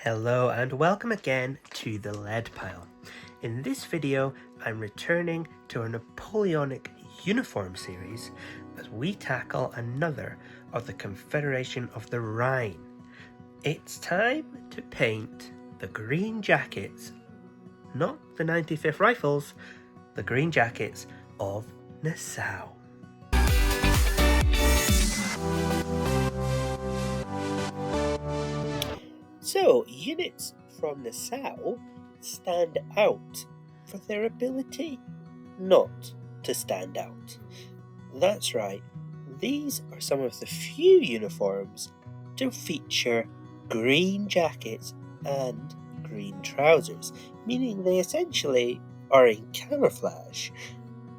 Hello and welcome again to the Lead Pile. In this video, I'm returning to our Napoleonic uniform series as we tackle another of the Confederation of the Rhine. It's time to paint the green jackets, not the 95th Rifles, the green jackets of Nassau. So, units from Nassau stand out for their ability not to stand out. That's right, these are some of the few uniforms to feature green jackets and green trousers, meaning they essentially are in camouflage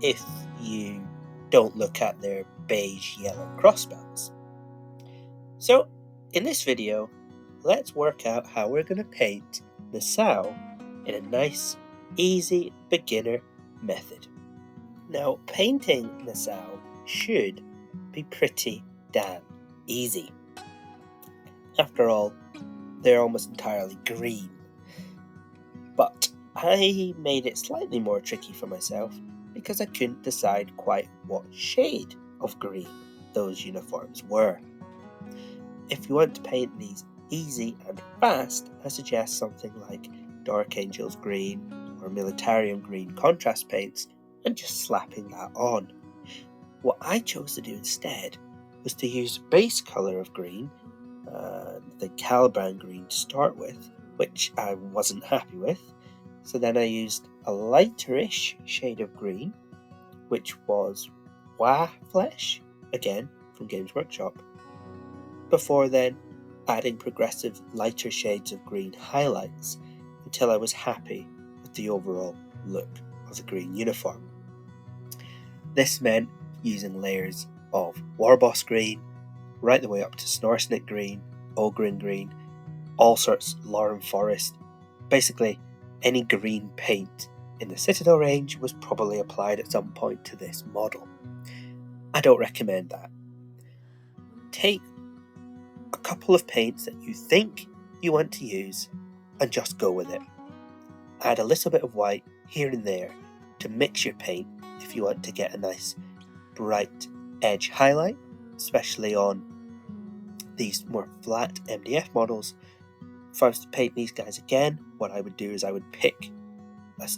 if you don't look at their beige-yellow crossbelts. So, in this video, let's work out how we're going to paint Nassau in a nice, easy beginner method. Now, painting Nassau should be pretty damn easy. After all, they're almost entirely green. But I made it slightly more tricky for myself because I couldn't decide quite what shade of green those uniforms were. If you want to paint these easy and fast, I suggest something like Dark Angels green or Militarium green contrast paints and just slapping that on. What I chose to do instead was to use a base colour of green, the Caliban green to start with, which I wasn't happy with. So then I used a lighterish shade of green, which was Wa Flesh, again from Games Workshop, before then adding progressive lighter shades of green highlights until I was happy with the overall look of the green uniform. This meant using layers of Warboss green, right the way up to Snorsnick green, Ogrin green, all sorts Lauren Forest. Basically, any green paint in the Citadel range was probably applied at some point to this model. I don't recommend that. Take a couple of paints that you think you want to use and just go with it. Add a little bit of white here and there to mix your paint if you want to get a nice bright edge highlight, especially on these more flat MDF models. If I was to paint these guys again, what I would do is I would pick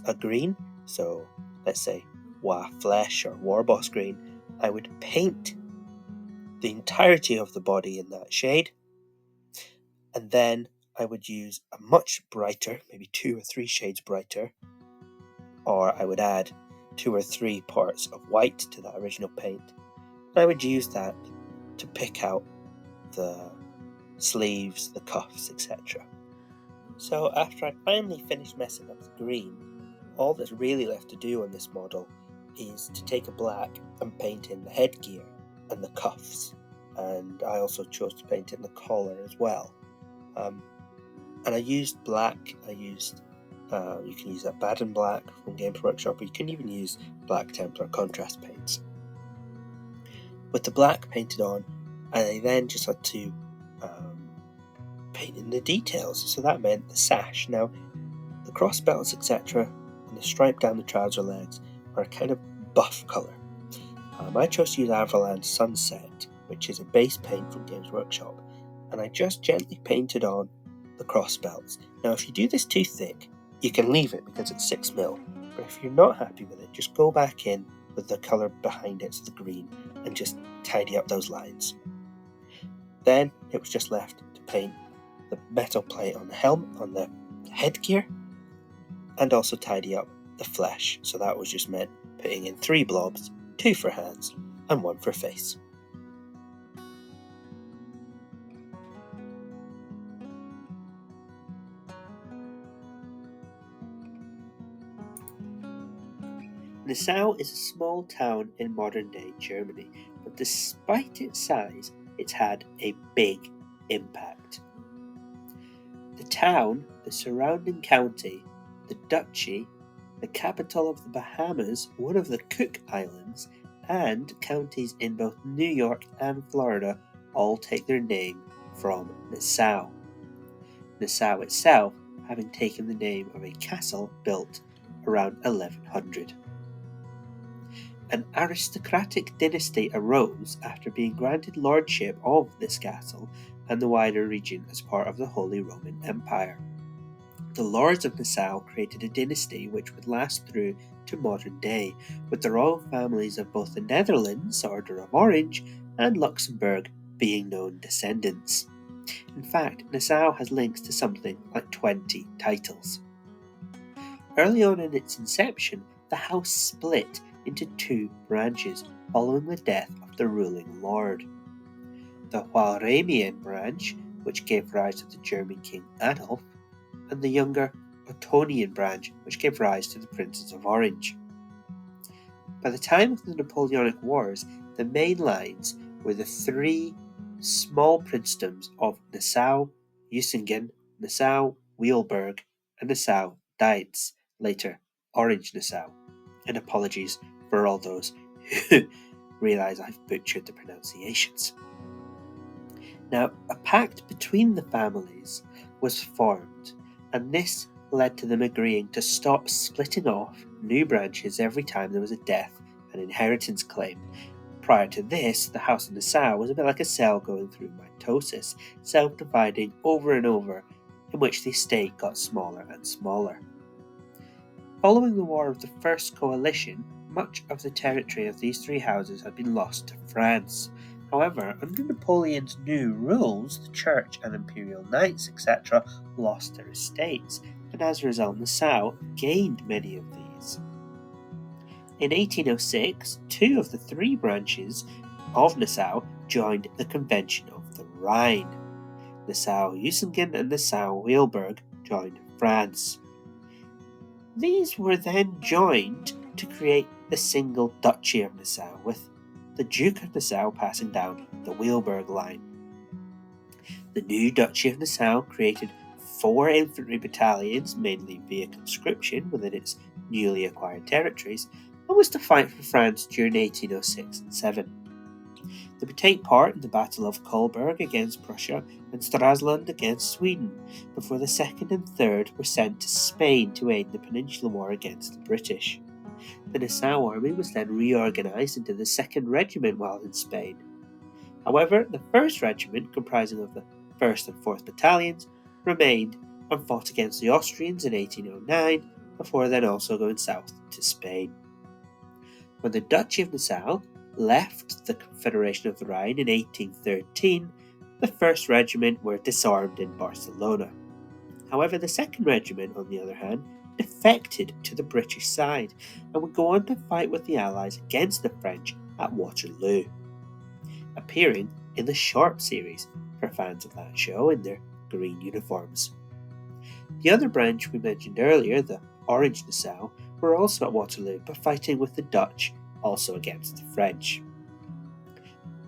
a green, so let's say Wa Flesh or Warboss green. I would paint the entirety of the body in that shade, and then I would use a much brighter, maybe 2 or 3 shades brighter, or I would add 2 or 3 parts of white to that original paint. And I would use that to pick out the sleeves, the cuffs, etc. So after I finally finished messing up the green, all that's really left to do on this model is to take a black and paint in the headgear and the cuffs. And I also chose to paint in the collar as well. And I used black. You can use that Baden Black from Games Workshop, or you can even use Black Templar contrast paints. With the black painted on, I then just had to paint in the details. So that meant the sash. Now, the cross belts, etc., and the stripe down the trouser legs are a kind of buff colour. I chose to use Avalanche Sunset, which is a base paint from Games Workshop, and I just gently painted on the cross belts. Now, if you do this too thick, you can leave it because it's 6mm, but if you're not happy with it, just go back in with the colour behind it, so the green, and just tidy up those lines. Then it was just left to paint the metal plate on the helmet, on the headgear, and also tidy up the flesh. So that was just meant putting in 3 blobs, 2 for hands and 1 for face. Nassau is a small town in modern-day Germany, but despite its size, it's had a big impact. The town, the surrounding county, the duchy, the capital of the Bahamas, one of the Cook Islands, and counties in both New York and Florida all take their name from Nassau. Nassau itself having taken the name of a castle built around 1100. An aristocratic dynasty arose after being granted lordship of this castle and the wider region as part of the Holy Roman Empire. The Lords of Nassau created a dynasty which would last through to modern day, with the royal families of both the Netherlands, Order of Orange, and Luxembourg being known descendants. In fact, Nassau has links to something like 20 titles. Early on in its inception, the house split into two branches following the death of the ruling lord. The Wargaming branch, which gave rise to the German King Adolf, and the younger Ottonian branch, which gave rise to the Princes of Orange. By the time of the Napoleonic Wars, the main lines were the three small princedoms of Nassau, Usingen, Nassau, Weilburg, and Nassau Dietz, later Orange Nassau. And apologies for all those who realise I've butchered the pronunciations. Now, a pact between the families was formed, and this led to them agreeing to stop splitting off new branches every time there was a death and inheritance claim. Prior to this, the House of Nassau was a bit like a cell going through mitosis, self-dividing over and over, in which the estate got smaller and smaller. Following the War of the First Coalition, much of the territory of these three houses had been lost to France. However, under Napoleon's new rules, the church and imperial knights, etc., lost their estates, and as a result, Nassau gained many of these. In 1806, two of the three branches of Nassau joined the Convention of the Rhine. Nassau-Usingen and Nassau-Weilburg joined France. These were then joined to create the single Duchy of Nassau, with the Duke of Nassau passing down the Weilburg line. The new Duchy of Nassau created 4 infantry battalions, mainly via conscription within its newly acquired territories, and was to fight for France during 1806 and 7. They would take part in the Battle of Kolberg against Prussia and Stralsund against Sweden, before the 2nd and 3rd were sent to Spain to aid the Peninsular War against the British. The Nassau army was then reorganised into the 2nd Regiment while in Spain. However, the 1st Regiment, comprising of the 1st and 4th Battalions, remained and fought against the Austrians in 1809, before then also going south to Spain. When the Duchy of Nassau left the Confederation of the Rhine in 1813, the 1st Regiment were disarmed in Barcelona. However, the 2nd Regiment, on the other hand, defected to the British side and would go on to fight with the Allies against the French at Waterloo, appearing in the Sharp series for fans of that show in their green uniforms. The other branch we mentioned earlier, the Orange Nassau, were also at Waterloo but fighting with the Dutch, also against the French.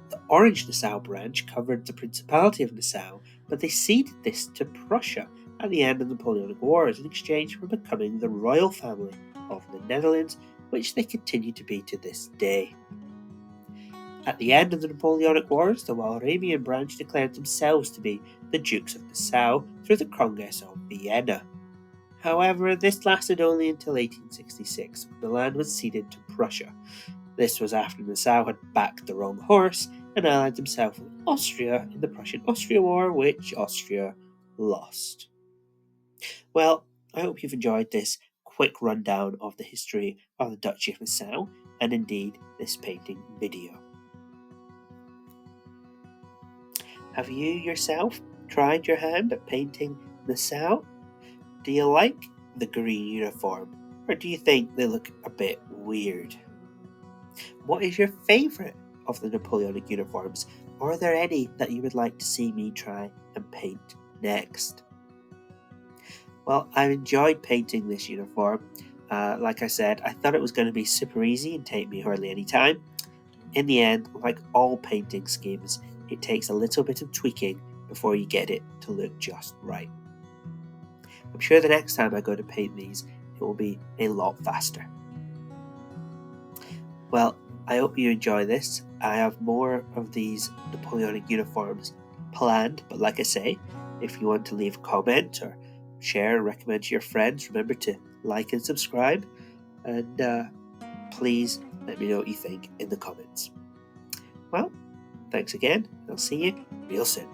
The Orange Nassau branch covered the Principality of Nassau, but they ceded this to Prussia at the end of the Napoleonic Wars in exchange for becoming the royal family of the Netherlands, which they continue to be to this day. At the end of the Napoleonic Wars, the Walramian branch declared themselves to be the Dukes of Nassau through the Congress of Vienna. However, this lasted only until 1866, when the land was ceded to Prussia. This was after Nassau had backed the wrong horse and allied themselves with Austria in the Prussian-Austria War, which Austria lost. Well, I hope you've enjoyed this quick rundown of the history of the Duchy of Nassau, and indeed this painting video. Have you yourself tried your hand at painting Nassau? Do you like the green uniform, or do you think they look a bit weird? What is your favourite of the Napoleonic uniforms, or are there any that you would like to see me try and paint next? Well, I enjoyed painting this uniform. Like I said, I thought it was going to be super easy and take me hardly any time. In the end, like all painting schemes, it takes a little bit of tweaking before you get it to look just right. I'm sure the next time I go to paint these, it will be a lot faster. Well, I hope you enjoy this. I have more of these Napoleonic uniforms planned, but like I say, If you want to leave a comment or share and recommend to your friends, remember to like and subscribe. And please let me know what you think in the comments. Well, thanks again. I'll see you real soon.